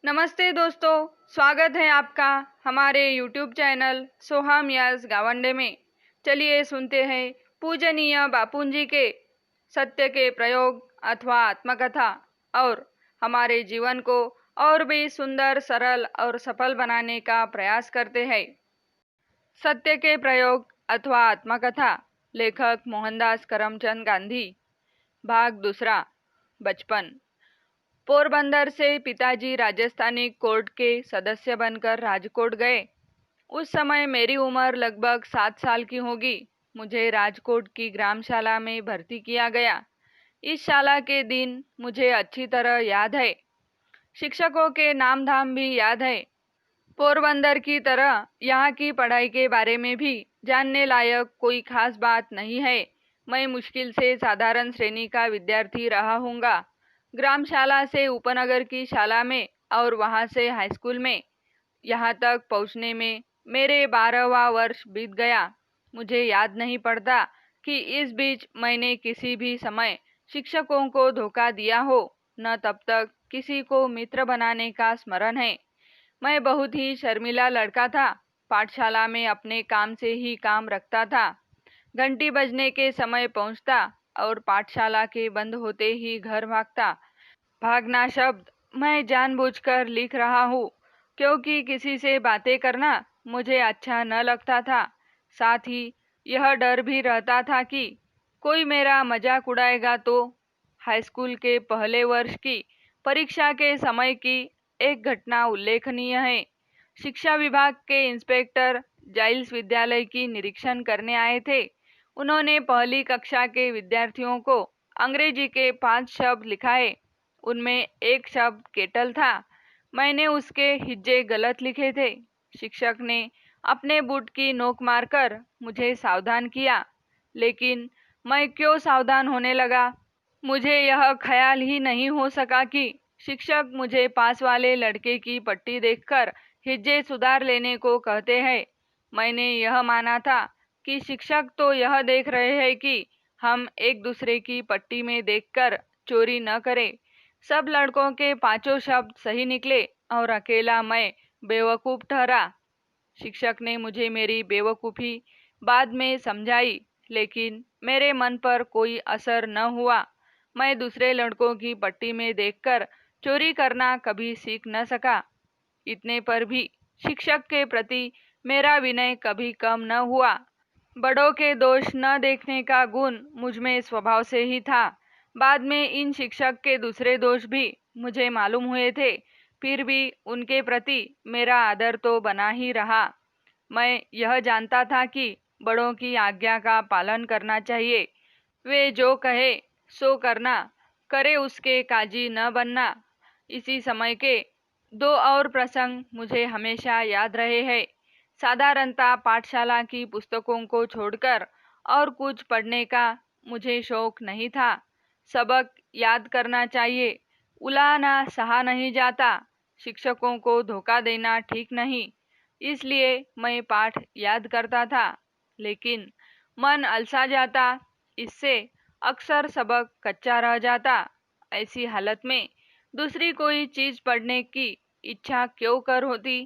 नमस्ते दोस्तों, स्वागत है आपका हमारे YouTube चैनल सोहम यस गावंडे में। चलिए सुनते हैं पूजनीय बापूजी के सत्य के प्रयोग अथवा आत्मकथा और हमारे जीवन को और भी सुंदर, सरल और सफल बनाने का प्रयास करते हैं। सत्य के प्रयोग अथवा आत्मकथा, लेखक मोहनदास करमचंद गांधी। भाग दूसरा, बचपन। पोरबंदर से पिताजी राजस्थानी कोर्ट के सदस्य बनकर राजकोट गए। उस समय मेरी उम्र लगभग 7 साल की होगी। मुझे राजकोट की ग्रामशाला में भर्ती किया गया। इस शाला के दिन मुझे अच्छी तरह याद है। शिक्षकों के नाम धाम भी याद है। पोरबंदर की तरह यहाँ की पढ़ाई के बारे में भी जानने लायक कोई खास बात नहीं है। मैं मुश्किल से साधारण श्रेणी का विद्यार्थी रहा हूँगा। ग्रामशाला से उपनगर की शाला में और वहाँ से हाईस्कूल में, यहाँ तक पहुँचने में मेरे 12वां वर्ष बीत गया। मुझे याद नहीं पड़ता कि इस बीच मैंने किसी भी समय शिक्षकों को धोखा दिया हो, न तब तक किसी को मित्र बनाने का स्मरण है। मैं बहुत ही शर्मीला लड़का था। पाठशाला में अपने काम से ही काम रखता था। घंटी बजने के समय पहुंचता और पाठशाला के बंद होते ही घर भागता। भागना शब्द मैं जानबूझकर लिख रहा हूँ, क्योंकि किसी से बातें करना मुझे अच्छा न लगता था। साथ ही यह डर भी रहता था कि कोई मेरा मजाक उड़ाएगा तो। हाईस्कूल के पहले वर्ष की परीक्षा के समय की एक घटना उल्लेखनीय है। शिक्षा विभाग के इंस्पेक्टर जाइल्स विद्यालय की निरीक्षण करने आए थे। उन्होंने पहली कक्षा के विद्यार्थियों को अंग्रेजी के 5 शब्द लिखाए। उनमें एक शब्द केटल था। मैंने उसके हिज्जे गलत लिखे थे। शिक्षक ने अपने बूट की नोक मारकर मुझे सावधान किया, लेकिन मैं क्यों सावधान होने लगा, मुझे यह ख्याल ही नहीं हो सका कि शिक्षक मुझे पास वाले लड़के की पट्टी देखकर हिज्जे सुधार लेने को कहते हैं। मैंने यह माना था कि शिक्षक तो यह देख रहे हैं कि हम एक दूसरे की पट्टी में देखकर चोरी न करें। सब लड़कों के 5 शब्द सही निकले और अकेला मैं बेवकूफ़ ठहरा। शिक्षक ने मुझे मेरी बेवकूफ़ी बाद में समझाई, लेकिन मेरे मन पर कोई असर न हुआ। मैं दूसरे लड़कों की पट्टी में देखकर चोरी करना कभी सीख न सका। इतने पर भी शिक्षक के प्रति मेरा विनय कभी कम न हुआ। बड़ों के दोष न देखने का गुण मुझ में स्वभाव से ही था। बाद में इन शिक्षक के दूसरे दोष भी मुझे मालूम हुए थे, फिर भी उनके प्रति मेरा आदर तो बना ही रहा। मैं यह जानता था कि बड़ों की आज्ञा का पालन करना चाहिए। वे जो कहे सो करना, करे उसके काजी न बनना। इसी समय के 2 और प्रसंग मुझे हमेशा याद रहे हैं। साधारणतः पाठशाला की पुस्तकों को छोड़कर और कुछ पढ़ने का मुझे शौक नहीं था। सबक याद करना चाहिए, उलाहना सहा नहीं जाता। शिक्षकों को धोखा देना ठीक नहीं, इसलिए मैं पाठ याद करता था, लेकिन मन अलसा जाता। इससे अक्सर सबक कच्चा रह जाता। ऐसी हालत में दूसरी कोई चीज़ पढ़ने की इच्छा क्यों कर होती।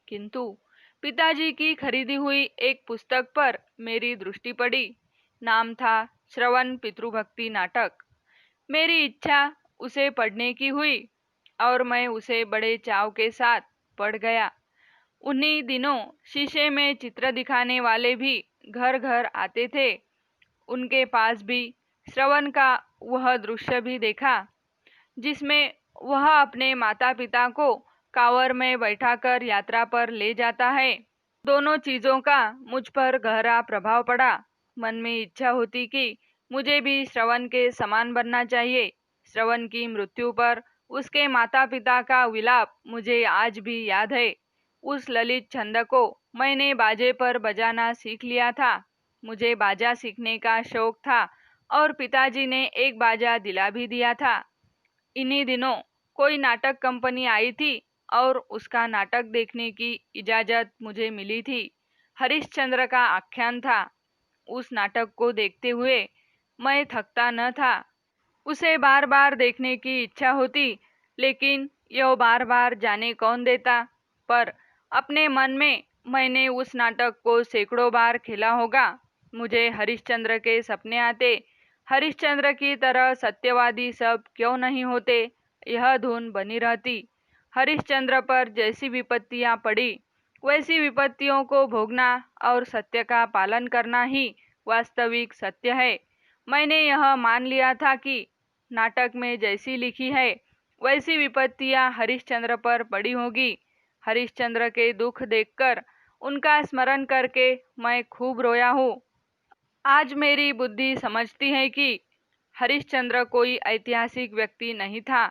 किंतु पिताजी की खरीदी हुई एक पुस्तक पर मेरी दृष्टि पड़ी। नाम था श्रवण पितृभक्ति नाटक। मेरी इच्छा उसे पढ़ने की हुई और मैं उसे बड़े चाव के साथ पढ़ गया। उन्हीं दिनों शीशे में चित्र दिखाने वाले भी घर घर आते थे। उनके पास भी श्रवण का वह दृश्य भी देखा, जिसमें वह अपने माता पिता को कांवर में बैठाकर यात्रा पर ले जाता है। दोनों चीज़ों का मुझ पर गहरा प्रभाव पड़ा। मन में इच्छा होती कि मुझे भी श्रवण के समान बनना चाहिए। श्रवण की मृत्यु पर उसके माता पिता का विलाप मुझे आज भी याद है। उस ललित छंद को मैंने बाजे पर बजाना सीख लिया था। मुझे बाजा सीखने का शौक था और पिताजी ने एक बाजा दिला भी दिया था। इन्हीं दिनों कोई नाटक कंपनी आई थी और उसका नाटक देखने की इजाज़त मुझे मिली थी। हरिश्चंद्र का आख्यान था। उस नाटक को देखते हुए मैं थकता न था। उसे बार बार देखने की इच्छा होती, लेकिन यो बार बार जाने कौन देता, पर अपने मन में मैंने उस नाटक को सैकड़ों बार खेला होगा। मुझे हरिश्चंद्र के सपने आते, हरिश्चंद्र की तरह सत्यवादी सब क्यों नहीं होते, यह धुन बनी रहती। हरिश्चंद्र पर जैसी विपत्तियां पड़ी, वैसी विपत्तियों को भोगना और सत्य का पालन करना ही वास्तविक सत्य है। मैंने यह मान लिया था कि नाटक में जैसी लिखी है वैसी विपत्तियां हरिश्चंद्र पर पड़ी होगी। हरिश्चंद्र के दुख देखकर, उनका स्मरण करके मैं खूब रोया हूँ। आज मेरी बुद्धि समझती है कि हरिश्चंद्र कोई ऐतिहासिक व्यक्ति नहीं था,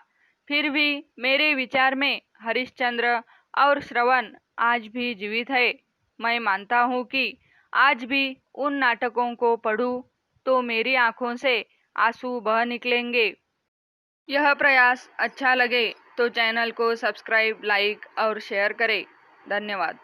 फिर भी मेरे विचार में हरिश्चंद्र और श्रवण आज भी जीवित है। मैं मानता हूँ कि आज भी उन नाटकों को पढ़ूं तो मेरी आंखों से आंसू बह निकलेंगे। यह प्रयास अच्छा लगे तो चैनल को सब्सक्राइब, लाइक और शेयर करें। धन्यवाद।